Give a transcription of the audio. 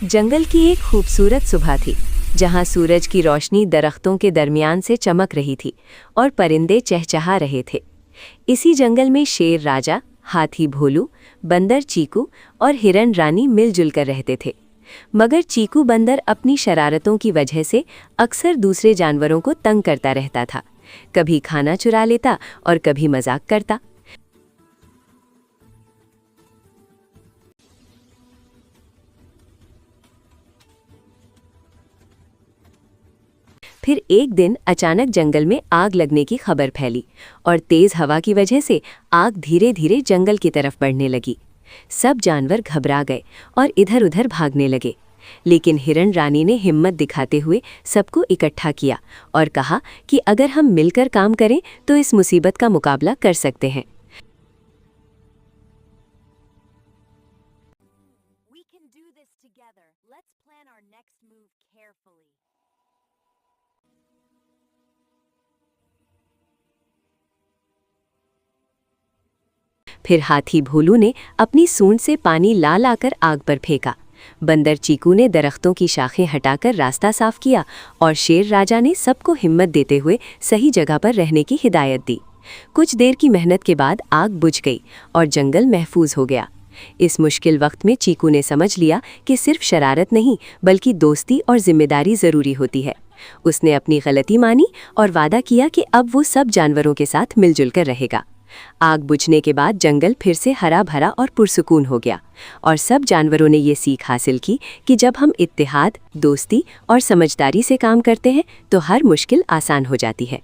जंगल की एक खूबसूरत सुबह थी, जहां सूरज की रोशनी दरख्तों के दरमियान से चमक रही थी और परिंदे चहचहा रहे थे। इसी जंगल में शेर राजा, हाथी भोलू, बंदर चीकू और हिरन रानी मिलजुल कर रहते थे। मगर चीकू बंदर अपनी शरारतों की वजह से अक्सर दूसरे जानवरों को तंग करता रहता था। कभी खाना चुरा लेता और कभी मजाक करता। फिर एक दिन अचानक जंगल में आग लगने की खबर फैली और तेज हवा की वजह से आग धीरे धीरे जंगल की तरफ बढ़ने लगी। सब जानवर घबरा गए और इधर-उधर भागने लगे। लेकिन हिरण रानी ने हिम्मत दिखाते हुए सबको इकट्ठा किया और कहा कि अगर हम मिलकर काम करें तो इस मुसीबत का मुकाबला कर सकते हैं। We can do this together. Let's plan our next move carefully. फिर हाथी भोलू ने अपनी सूंड से पानी ला लाकर आग पर फेंका। बंदर चीकू ने दरख्तों की शाखें हटाकर रास्ता साफ किया और शेर राजा ने सबको हिम्मत देते हुए सही जगह पर रहने की हिदायत दी। कुछ देर की मेहनत के बाद आग बुझ गई और जंगल महफूज हो गया। इस मुश्किल वक्त में चीकू ने समझ लिया कि सिर्फ शरारत नहीं बल्कि दोस्ती और जिम्मेदारी ज़रूरी होती है। उसने अपनी गलती मानी और वादा किया कि अब वो सब जानवरों के साथ मिलजुल कर रहेगा। आग बुझने के बाद जंगल फिर से हरा भरा और पुरसुकून हो गया और सब जानवरों ने ये सीख हासिल की कि जब हम इत्तेहाद, दोस्ती और समझदारी से काम करते हैं तो हर मुश्किल आसान हो जाती है।